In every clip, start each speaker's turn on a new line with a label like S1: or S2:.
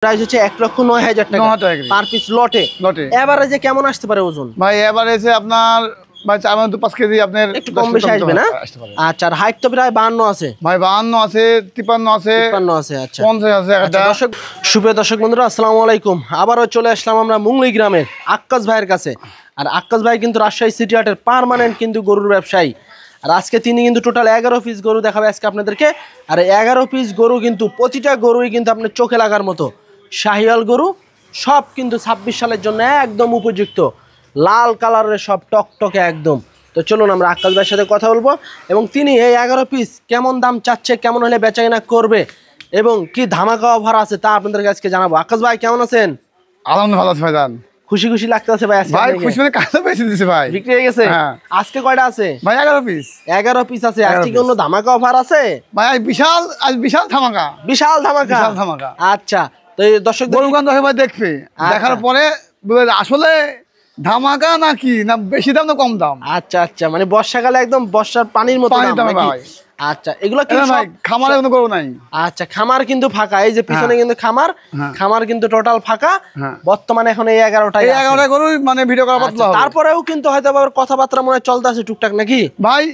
S1: Price হচ্ছে ১,০৯,০০০ টাকা per piece লটে। এভারেজে কেমন আসতে পারে ওজন?
S2: ভাই এভারেজে আপনার ভাই 4-5 কেজি আপনার
S1: একটু কম বেশি আসবে না? আচ্ছা, আর হাইট তো প্রায় 52 আছে
S2: ভাই, 52 আছে, 53 আছে,
S1: 53 আছে, আচ্ছা
S2: 50 আছে একটা।
S1: দর্শক, সুপ্রিয় দর্শক বন্ধুরা, আসসালামু আলাইকুম। আবারও চলে আসলাম আমরা মুংলি গ্রামের আক্কাস ভাইয়ের কাছে। আর আক্কাস ভাই কিন্তু রাজশাহী সিটি হাটের পার্মানেন্ট কিন্তু গরুর ব্যবসায়ী। আর আজকে তিনি কিন্তু টোটাল 11 পিস গরু দেখাবে আজকে আপনাদেরকে। আর 11 পিস গরু কিন্তু প্রতিটা গরুই কিন্তু আপনার চোখে লাগার মতো শাহিওয়াল গরু, সব কিন্তু 26 সালের জন্য একদম উপযুক্ত, লাল কালারের সব টকটকে একদম। তো চলুন আমরা আক্কাস ভাইয়ের সাথে কথা বলবো এবং তিনি এই 11 পিস কেমন দাম চাচ্ছে, কেমন হলে বেচাকেনা করবে এবং কি ধামাকা অফার আছে তা আপনাদের কাছে জানাবো। আক্কাস ভাই কেমন আছেন?
S2: আলহামদুলিল্লাহ ভালো আছি ভাইজান।
S1: খুশি খুশি লাগতেছে ভাই আজকে?
S2: ভাই খুশি মানে কাছে বেশি দিছে ভাই,
S1: বিক্রি হয়ে গেছে। আজকে কয়টা আছে
S2: ভাই? 11 পিস।
S1: 11 পিস আছে। আজকে কি কোনো ধামাকা অফার আছে
S2: ভাই? বিশাল ধামাকা,
S1: বিশাল ধামাকা,
S2: বিশাল ধামাকা।
S1: আচ্ছা, তো এই দর্শক
S2: গরুগান ভাই দেখবে, দেখার পরে আসলে ধামাকা নাকি না বেশি দাম না কম দাম।
S1: আচ্ছা আচ্ছা, মানে বর্ষাকালে একদম বর্ষার পানির মতো দাম ভাই। আচ্ছা, এগুলো কি
S2: ভাই খামারে কোনো গরু নাই?
S1: আচ্ছা, খামার কিন্তু ফাঁকা, এই যে পিছনে কিন্তু খামার কিন্তু টোটাল ফাঁকা বর্তমানে। এখন এই 11টা
S2: গরু মানে ভিডিও করা পাতলা হবে।
S1: তারপরেও কিন্তু হয়তো আবার কথাবার্তা মনে চলতে আছে টুকটাক নাকি
S2: ভাই?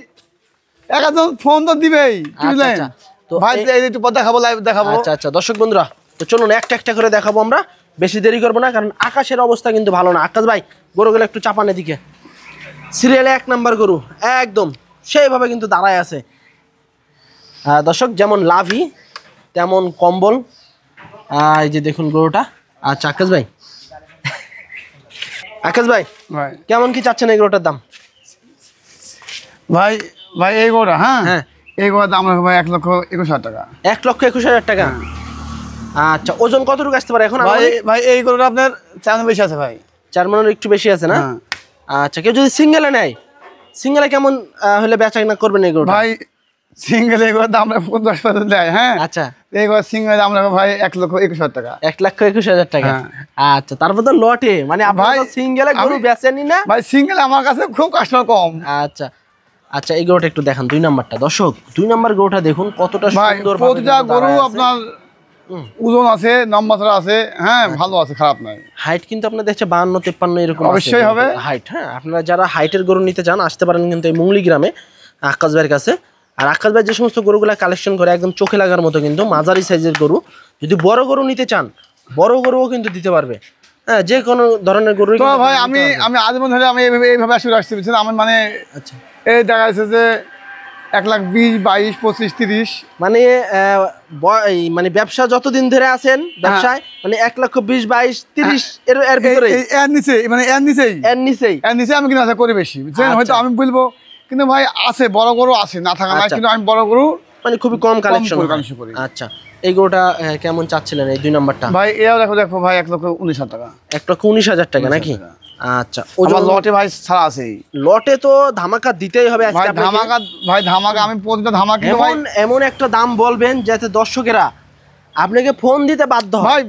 S2: একজন ফোন তো দিবেই, কি বুঝলেন
S1: তো
S2: ভাই? একটু পর দেখাবো, লাইভ দেখাবো।
S1: আচ্ছা আচ্ছা দর্শক বন্ধুরা, তো চলুন একটা একটা করে দেখাবো আমরা, বেশি দেরি করবো না, কারণ আকাশের অবস্থা কিন্তু ভালো না। আকাশ ভাই গরুগুলো একটু চাপানের দিকে, সিরিয়ালে 1 নাম্বার গরু একদম সেইভাবে কিন্তু দাঁড়ায় আছে। দর্শক, যেমন লাভি তেমন কম্বল। এই যে দেখুন গরুটা। আচ্ছা আকাশ ভাই, কেমন কি চাচ্ছেন এই গরুটার দাম?
S2: ভাই এই গরুটা, হ্যাঁ এই গরুর দাম ভাই 1,21,000 টাকা।
S1: 1,21,000 টাকা। আচ্ছা, ওজন কতটুকু আসতে পারে এখন?
S2: ভাই এই গরুটা আপনার 4 মণ বেশি আছে ভাই।
S1: 4 মণের একটু বেশি আছে না? আচ্ছা, কেউ যদি সিঙ্গেলে নেয়, সিঙ্গেলে কেমন হলে বেচাকেনা করবেন এই গরুটা? ভাই
S2: সিঙ্গেল এই গরুর দাম 50% দেয়। হ্যাঁ, আচ্ছা, এই গরুর সিঙ্গেল দাম ভাই 1,21,000 টাকা।
S1: 1,21,000 টাকা। আচ্ছা, তারপর তো লটে, মানে আপনারা সিঙ্গেলে গরু বেচেনই না
S2: ভাই? সিঙ্গেল আমার কাছে খুব কাস্টমার কম।
S1: আচ্ছা আচ্ছা, এই গরুটা একটু দেখান, 2 নাম্বারটা। দর্শক, 2 নাম্বার গরুটা দেখুন কতটা সুন্দর।
S2: প্রতিটা গরু আপনার ওজন আছে, নম্বর আছে, হ্যাঁ ভালো আছে, খারাপ নাই।
S1: হাইট কিন্তু আপনার দেখছে 52-53 এরকম
S2: অবশ্যই হবে
S1: হাইট। হ্যাঁ, আপনারা যারা হাইটের গরু নিতে চান আসতে পারেন কিন্তু এই মুংলি গ্রামে আক্কাস ভাইয়ের কাছে। আর আক্কাস ভাই যে সমস্ত গরুগুলা কালেকশন করে একদম চোখে লাগার মতো, কিন্তু মাঝারি সাইজের গরু। যদি বড় গরু নিতে চান, বড় গরুও কিন্তু দিতে পারবে। হ্যাঁ, যে কোনো ধরনের গরু।
S2: ভাই আমি আজীবন ধরে আমি এইভাবে আসতে আমার মানে, আচ্ছা, এই দেখা যাচ্ছে যে 1,20,000, 22, 25, 30,
S1: মানে ব্যবসা যতদিন ধরে আছেন ব্যবসায়, মানে 1,20,000, 22, 30 এর ভিতরে,
S2: এর নিচে আমি কিন্তু আশা করি বেশি, বুঝছেন? হয়তো আমি বলবো, কিন্তু ভাই আছে বড় গরু আছে, না থাকা না, কিন্তু আমি বড় গরু মানে খুবই কম কালেকশন করি। আচ্ছা, এই গরুটা কেমন চাচ্ছিলেন এই 2 নাম্বারটা? ভাই এও দেখো ভাই 1,19,000 টাকা। 1,19,000 টাকা নাকি? আচ্ছা, ওজন লটে ভাই ছাড়া আছে।
S1: লটে তো ধামাকা দিতেই হবে আজকে।
S2: ধামাকা আমি প্রতিটা ধামাকা
S1: এমন একটা দাম বলবেন যাতে দর্শকেরা আপনাকে ফোন দিতে বাধ্য হয়।
S2: ভাই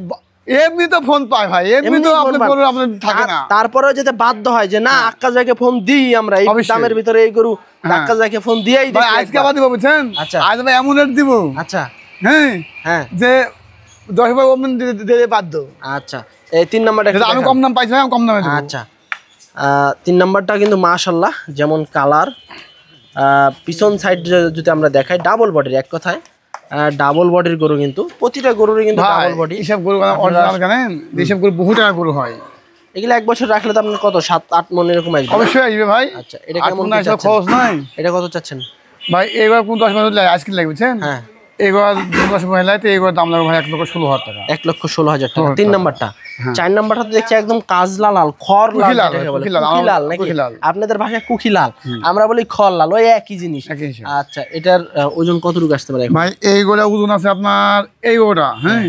S2: এমনি তো ফোন পায় ভাই, এমনি তো আপনার থাকে না,
S1: তারপরেও যেতে বাধ্য হয় যে না, আক্কাস ভাইকে ফোন দিই আমরা, এই দামের ভিতরে এই গরু আক্কাস ভাইকে ফোন দিয়েই দিই।
S2: আজকে আবার দিব, বুঝছেন? আচ্ছা, আজ ভাই এমন রেট দিব।
S1: আচ্ছা,
S2: হ্যাঁ যে 10 ভাই ওমন দিতে বাধ্য।
S1: আচ্ছা, এই 3 নাম্বারটা
S2: আমি কম দাম পাইছি, আমি কম দামে দেব।
S1: আচ্ছা, 3 নাম্বারটা কিন্তু মাশাআল্লাহ, যেমন কালার, পিছন সাইড যদি আমরা দেখাই, ডাবল বডির, এক কথায় ডাবল বডির গরু, কিন্তু প্রতিটা গরুরই কিন্তু ডাবল বডি।
S2: এসব গরু অরিজিনাল জানেন, এসব গরু বহু টাকা গরু হয়।
S1: এগুলো 1 বছর রাখলে তো আপনার কত 7-8 মণ এরকম আসবে?
S2: অবশ্যই আসবে ভাই।
S1: আচ্ছা, এটা কেমন
S2: খরচ নাই?
S1: এটা কত চাচ্ছেন
S2: ভাই? এবার কোন 10 বছর আইসক্রিম লাগবে, বুঝছেন? হ্যাঁ, এবার 10 মহিলায় তো এবার দাম লাগবে ভাই 1,16,000 টাকা।
S1: 1,16,000 টাকা 3 নাম্বারটা। 4 নাম্বারটা তো দেখছি একদম কাজলা লাল, খড় লাল, কুখিলাল নাকি? আপনাদের ভাষায় কুখিলাল, আমরা বলি খড় লাল, ওই একই জিনিস। আচ্ছা, এটার ওজন কতটুকু আসতে পারে?
S2: ভাই এইগুলা ওজন আছে আপনার, এইগুলা হ্যাঁ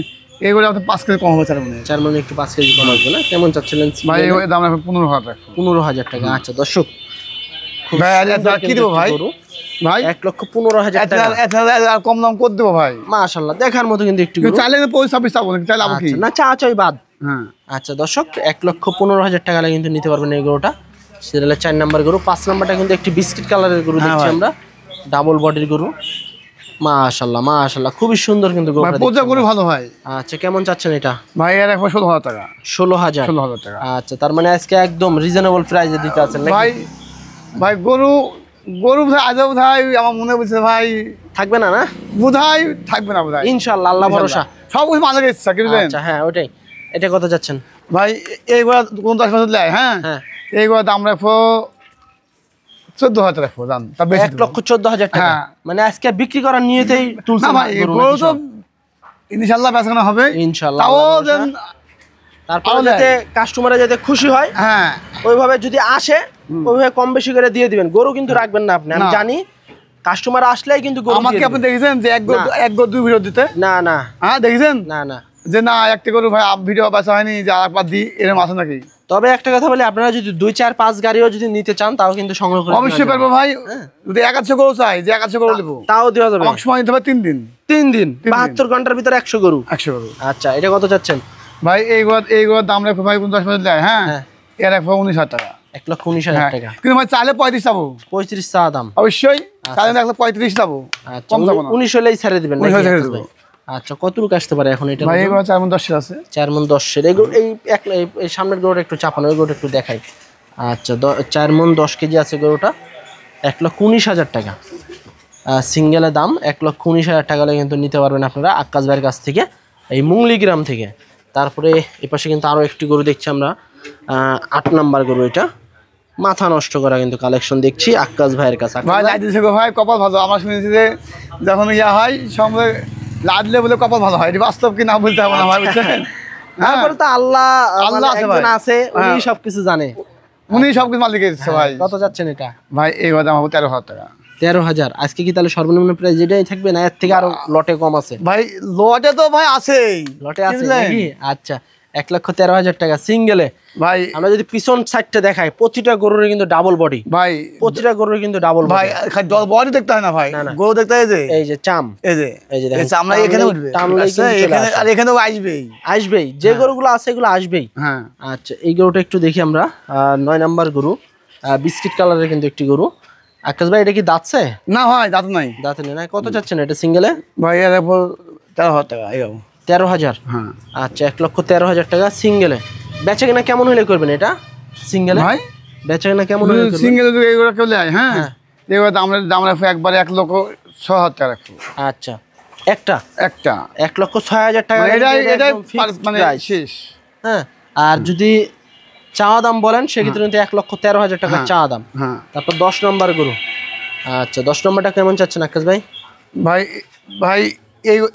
S2: এইগুলা আপনার 5 কেজি কম হবে।
S1: 4 মণ একটু 5 কেজি কম হবে না? কেমন চাচ্ছিলেন
S2: ভাই? এর দাম রাখবে 15,000 টাকা।
S1: 15,000 টাকা। আচ্ছা দর্শক,
S2: ভাই কি দেব ভাই? ভাই
S1: 1,15,000 টাকা।
S2: আর কম দাম করে দেবো ভাই।
S1: মাশাআল্লাহ, দেখার মতো কিন্তু একটু
S2: চাইলে 26 চাবো, চাইলে আবো কি
S1: না, চাই বাদ। হ্যাঁ, আচ্ছা দর্শক, 1,15,000 টাকা কিন্তু নিতে পারবেন এই গরুটা। সিরিয়ালে 4 নাম্বার গরু। 5 নাম্বারটা কিন্তু একটি বিস্কিট কালারের গরু দেখছি আমরা, ডাবল বডির গরু। মাশাআল্লাহ মাশাআল্লাহ, খুবই সুন্দর কিন্তু
S2: ভাই পূজা করে ভালো হয়।
S1: আচ্ছা কেমন চাচ্ছেন এটা?
S2: ভাই এর এখন 16,000 টাকা।
S1: 16,000
S2: টাকা।
S1: আচ্ছা তার মানে আজকে একদম রিজনেবল প্রাইসে দিতে আছেন নাকি?
S2: ভাই ভাই গরু ভাই আজও ভাই আমার মনে বলছে ভাই
S1: থাকবে না না
S2: বোধহয় থাকবে না বোধহয়,
S1: ইনশাআল্লাহ, আল্লাহ ভরসা।
S2: সব কিছু মালিকের ইচ্ছা কি বুঝলেন?
S1: আচ্ছা হ্যাঁ ওইটাই। এটা কত যাচ্ছেন
S2: ভাই এইগুলা 50 লাই, হ্যাঁ
S1: হ্যাঁ
S2: এইগুলা দাম রাখবো 14,000 রাখবো দাম, তা বেশি
S1: 1,14,000 টাকা।
S2: হ্যাঁ।
S1: মানে আজকে বিক্রি করার নিয়তেই
S2: না
S1: তুলছেন
S2: ভাই গরু তো ইনশাআল্লাহ বেচাকেনা হবে
S1: ইনশাআল্লাহ,
S2: তাও
S1: আল্লাহর
S2: দেন।
S1: তারপরে যাতে কাস্টমাররা যাতে খুশি হয়,
S2: হ্যাঁ
S1: ওইভাবে যদি আসে ওইভাবে কম বেশি করে দিয়ে দিবেন। গরু কিন্তু রাখবেন না আপনি, আমি
S2: না।
S1: জানি কাস্টমার আসলেই কিন্তু গরু
S2: আমাকে
S1: দিয়ে
S2: আপনি
S1: দিবেন।
S2: দেখেছেন যে এক গরু দুই ভিডিও দিতে?
S1: না না
S2: হ্যাঁ দেখেছেন
S1: না না।
S2: যে না একটা গরু ভাই ভিডিও বেচা হয়নি যে আরেকবার দিই এরকম আছে নাকি?
S1: তবে একটা কথা বলি, আপনারা যদি 2 4 5 গাড়িও যদি নিতে চান তাও কিন্তু সংগ্রহ করে
S2: অবশ্যই পারবো ভাই। যদি 1,000 গরু চাই যে 1,000 গরু নেবো
S1: তাও দেওয়া যাবে।
S2: আমার সময় নিতে হবে 3 দিন।
S1: 3 দিন 72 ঘন্টার ভিতরে 100 গরু।
S2: 100 গরু।
S1: আচ্ছা এটা কত চাচ্ছেন
S2: ভাই এইগুলোর দাম রাখবো ভাই 50 দেয়, হ্যাঁ এর রাখবো 19,000 টাকা।
S1: 1,19,000 টাকা।
S2: কিন্তু ভাই চাইলে 35 চাবো।
S1: 35 চা দাম
S2: অবশ্যই চাইলে 135 চাবো,
S1: আচ্ছা
S2: কম চাবো না।
S1: 19 হলেই ছেড়ে দিবেন
S2: 19
S1: নাকি?
S2: ছেড়ে দেবো।
S1: আচ্ছা কত রুক আসতে পারে এখন এটা?
S2: ভাই এগুলো 4 মণ 10 আছে।
S1: 4 মণ 10 এর এই সামনের গরুটা একটু চাপানো, ওই গরুটা একটু দেখাই। আচ্ছা 4 মণ 10 কেজি আছে গরুটা, 1,19,000 টাকা সিঙ্গেলের দাম। 1,19,000 টাকা হলে কিন্তু নিতে পারবেন আপনারা আক্কাস ভাইয়ের কাছ থেকে, এই মুংলি গ্রাম থেকে। তারপরে এই পাশে কিন্তু আরও একটি গরু দেখছি আমরা, 8 নাম্বার গরু। এটা মাথা নষ্ট করা কিন্তু কালেকশন দেখছি আক্কাস ভাইয়ের কাছে।
S2: ভাই লাইট দিছে গো ভাই, কপাল ভালো। আমরা শুনেছি যে যখন ইয়া হয় সঙ্গে লাদলে বলে কপাল ভালো হয়, এটা বাস্তব কি না বলতে হবে না ভাই, বুঝছেন?
S1: তারপরে তো আল্লাহ
S2: আল্লাহ আছে ভাই,
S1: আছে, উনি সবকিছু জানে,
S2: উনি সবকিছু মালিকের ইচ্ছা ভাই।
S1: কত যাচ্ছেন এটা?
S2: ভাই এই দাম হবে 13,000 টাকা।
S1: 13,000। আজকে কি তাহলে সর্বনিম্ন প্রাইস যেটাই থাকবে না এর থেকে আরো লটে কম আছে?
S2: ভাই লটে তো ভাই আছেই,
S1: লটে আছে নাকি? আচ্ছা 1,13,000 টাকা সিঙ্গেলে।
S2: ভাই
S1: আমরা যদি পিছন সাইডটা দেখাই, প্রতিটা গরুর কিন্তু ডাবল বডি
S2: ভাই,
S1: প্রতিটা গরুর কিন্তু ডাবল
S2: ভাই বডি দেখতে হয় না ভাই, গরু দেখতে হয় যে
S1: এই যে চাম,
S2: এই যে
S1: দেখেন
S2: আমরা এখানে উঠবে, এখানে আর এখানেও আসবেই
S1: যে গরুগুলো আছে এগুলো আসবেই।
S2: হ্যাঁ
S1: আচ্ছা এই গরুটা একটু দেখি আমরা, 9 নাম্বার গরু, বিস্কিট কালারের কিন্তু একটি গরু। আকাশ ভাই এটা কি দাঁতছে?
S2: না ভাই দাঁত নাই,
S1: দাঁত নেই না। কত চাচ্ছেন এটা সিঙ্গেলে?
S2: ভাই এর 13,000 টাকা।
S1: 13,000।
S2: হ্যাঁ
S1: আচ্ছা 1,13,000 টাকা সিঙ্গেলে। বেচা কিনা কেমন হলে করবেন এটা সিঙ্গেলে?
S2: ভাই
S1: বেচা কিনা কেমন হলে করবেন?
S2: সিঙ্গেলে যদি এইগুলো কেউ নেয়, হ্যাঁ এগুলো দাম রাখবো একবারে 1,06,000 টাকা রাখবো।
S1: আচ্ছা একটা 1,06,000 টাকা
S2: এটাই মানে শেষ।
S1: হ্যাঁ আর যদি চাওয়া দাম বলেন সেক্ষেত্রে কিন্তু 1,13,000 টাকা চাওয়া দাম।
S2: হ্যাঁ
S1: তারপর 10 নম্বর গরু। আচ্ছা 10 নম্বরটা কেমন চাচ্ছেন আকাশ ভাই?
S2: ভাই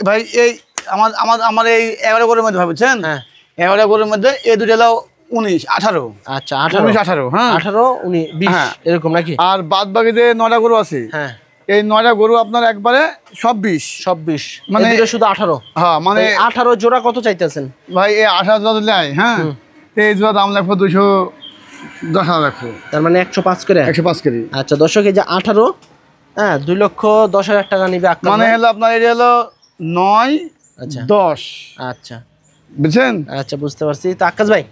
S2: ভাই এই আমার এই 11 গরুর মধ্যে ভাই বুঝছেন,
S1: হ্যাঁ
S2: 11 গরুর মধ্যে এই দুটো হলো 19 18।
S1: আচ্ছা 18
S2: হ্যাঁ
S1: 18 19 20 এরকম নাকি?
S2: আর বাদ বাকি যে 9টা গরু আছে,
S1: হ্যাঁ
S2: এই 9টা গরু আপনার একবারে সব 20
S1: মানে শুধু 18।
S2: হ্যাঁ মানে
S1: 18 জোড়া কত চাইতেছেন
S2: ভাই? এই 18 জোড়া দিলে, হ্যাঁ এই জোড়া দাম লাগবে 210,000 রাখবো,
S1: তার মানে 105 করে।
S2: 105 কেজি।
S1: আচ্ছা দর্শক এই যে 18, হ্যাঁ 2,10,000 টাকা নিবে আকাশ
S2: মানে হলো আপনার এটা হলো 9
S1: আচ্ছা
S2: 10।
S1: আচ্ছা
S2: বুঝছেন?
S1: আচ্ছা বুঝতে পারছি। তো আকাশ ভাই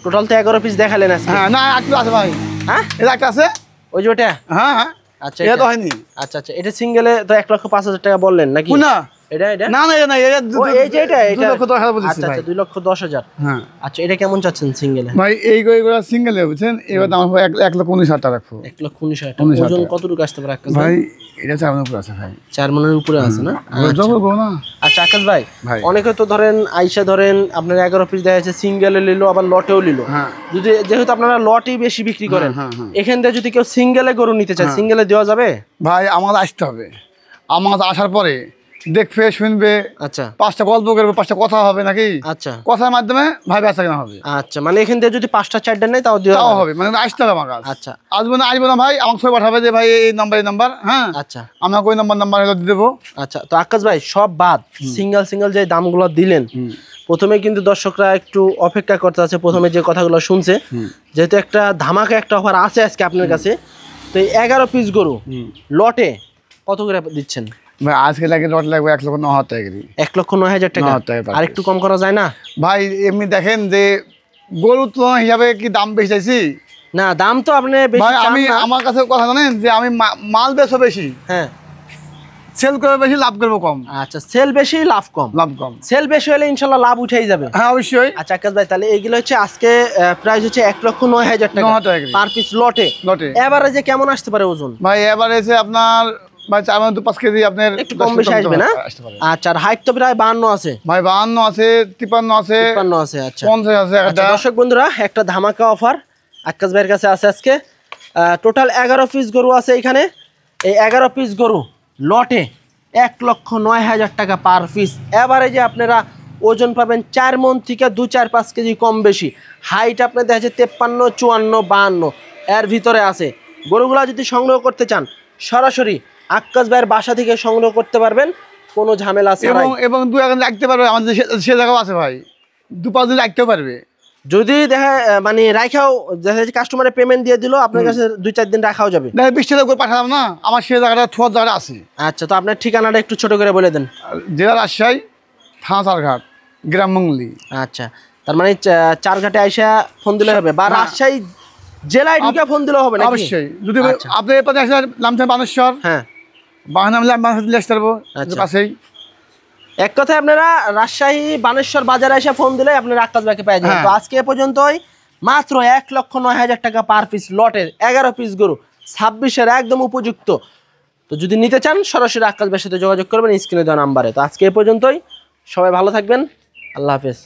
S1: টোটাল তো 11 পিস দেখালেন আজকে।
S2: হ্যাঁ না একটা আছে ভাই,
S1: হ্যাঁ
S2: এটা একটা আছে,
S1: ওই যে ওটা।
S2: হ্যাঁ হ্যাঁ
S1: আচ্ছা
S2: এটা তো হয়নি।
S1: আচ্ছা আচ্ছা এটা সিঙ্গেলে তো 1,05,000 টাকা বললেন নাকি?
S2: না
S1: এটা
S2: না না এটা
S1: এই যে এটা
S2: 2,10,000 বলছি
S1: আচ্ছা
S2: ভাই।
S1: আচ্ছা 2,10,000।
S2: হ্যাঁ
S1: আচ্ছা এটা কেমন চাচ্ছেন সিঙ্গেলে?
S2: ভাই এইগুলো সিঙ্গেলে বুঝছেন, এবার দাম হবে 1,19,000 টাকা রাখবো।
S1: 1,19,000 টাকা। ওজন কতটুকু আসতে পারে আকাশ ভাই?
S2: ভাই এটা 4 মণ উপরে আছে ভাই,
S1: 4 মণের উপরে আছে না?
S2: না
S1: আচ্ছা আকাশ ভাই অনেকে তো ধরেন আইসা ধরেন আপনার 11 পিস দেখা যাচ্ছে সিঙ্গেলে নিলো আবার লটেও নিলো।
S2: হ্যাঁ
S1: যদি যেহেতু আপনারা লটেই বেশি বিক্রি করেন,
S2: হ্যাঁ
S1: এখান থেকে যদি কেউ সিঙ্গেলে গরু নিতে চায় সিঙ্গেলে দেওয়া যাবে?
S2: ভাই আমার আসতে হবে, আমার আসার পরে দেখবে শুনবে,
S1: আচ্ছা
S2: 5টা গল্প করবে, 5টা কথা হবে নাকি,
S1: আচ্ছা
S2: কথার মাধ্যমে ভাই বেচা কেনা হবে।
S1: আচ্ছা মানে এখান থেকে যদি 5টা 4টা নেয় তাও দেওয়া
S2: হবে, মানে আসতে হবে আমার কাছে।
S1: আচ্ছা
S2: আসবো না ভাই, আমাকে ছবি পাঠাবে যে ভাই এই নাম্বার, হ্যাঁ
S1: আচ্ছা
S2: আমাকে ওই নাম্বার হলো দিয়ে দেবো।
S1: আচ্ছা তো আকাশ ভাই সব বাদ সিঙ্গেল যে দামগুলো দিলেন, প্রথমে কিন্তু দর্শকরা একটু অপেক্ষা করতে আছে, প্রথমে যে কথাগুলো শুনছে, যেহেতু একটা ধামাকা একটা অফার আছে আজকে আপনার কাছে, তো এই 11 পিস গরু লটে কত করে দিচ্ছেন
S2: ভাই? আজকে লট লাগবে 1,09,000 টাকা।
S1: 1,09,000 টাকা। আর একটু কম করা যায় না
S2: ভাই? এমনি দেখেন যে গরু তো হিসাবে কি দাম বেশি চাইছি
S1: না? দাম তো আপনি বেশি
S2: ভাই, আমি আমার কাছে কথা জানেন যে আমি মাল বেচো বেশি,
S1: হ্যাঁ
S2: সেল করে বেশি, লাভ করবো কম।
S1: আচ্ছা, সেল বেশি লাভ কম। সেল বেশি হলে ইনশাআল্লাহ লাভ উঠেই যাবে।
S2: হ্যাঁ অবশ্যই।
S1: আচ্ছা আক্কাস ভাই, তাহলে এইগুলো হচ্ছে আজকে প্রাইস হচ্ছে 1,09,000 টাকা পার পিস লটে। এভারেজে কেমন আসতে পারে ওজন
S2: ভাই? এভারেজে আপনার ভাই 4-5 কেজি আপনার
S1: একটু কম বেশি আসবে না? আচ্ছা, আর হাইট তো প্রায় 52 আছে
S2: ভাই, 52 আছে, 53 আছে,
S1: 53 আছে। আচ্ছা
S2: 50 আছে।
S1: দর্শক বন্ধুরা, একটা ধামাকা অফার আক্কাস ভাইয়ের কাছে আছে আজকে। টোটাল 11 পিস গরু আছে এখানে। এই 11 পিস গরু লটে 1,09,000 টাকা পার পিস। এভারেজে আপনারা ওজন পাবেন 4 মণ থেকে 2-4-5 কেজি কম বেশি। হাইট আপনার দেখা যাচ্ছে 53, 54, 52 এর ভিতরে আছে। গরুগুলা যদি সংগ্রহ করতে চান সরাসরি আক্কাস ভাইয়ের বাসা থেকে সংগ্রহ করতে পারবেন, কোনো ঝামেলা আছে না।
S2: এবং 2 দিন রাখতে পারবে, আমাদের সে জায়গাও আছে ভাই, 2-5 দিন রাখতেও পারবে।
S1: যদি দেখা মানে রাখাও দেখা যাচ্ছে কাস্টমারের পেমেন্ট দিয়ে দিল, আপনার কাছে 2-4 দিন রাখাও যাবে।
S2: দেখা 20 টাকা করে পাঠালাম না, আমার সে জায়গাটা ছোঁয়ার জায়গাটা আছে।
S1: আচ্ছা, তো আপনার ঠিকানাটা একটু ছোট করে বলে দেন।
S2: জেলা রাজশাহী, থানা চারঘাট, গ্রাম মঙ্গলি।
S1: আচ্ছা, তার মানে চারঘাটে আইসা ফোন দিলে হবে, বা রাজশাহী জেলায় ঢুকে ফোন দিলে হবে নাকি?
S2: অবশ্যই। যদি আপনি এর পাশে আসেন, নামছেন বানেশ্বর, হ্যাঁ বাহানা মিলে আমি বানেশ্বর দিলে আসতে পারবো কাছেই।
S1: এক কথায় আপনারা রাজশাহী বানেশ্বর বাজারে এসে ফোন দিলে আপনারা আক্কাস ভাইকে পেয়ে যাবেন। তো আজকে এ পর্যন্তই, মাত্র 1,09,000 টাকা পার পিস লটের 11 পিস গরু, 26-এর একদম উপযুক্ত। তো যদি নিতে চান সরাসরি আক্কাস ভাইয়ের সাথে যোগাযোগ করবেন স্ক্রিনে দেওয়া নাম্বারে। তো আজকে এ পর্যন্তই, সবাই ভালো থাকবেন, আল্লাহ হাফেজ।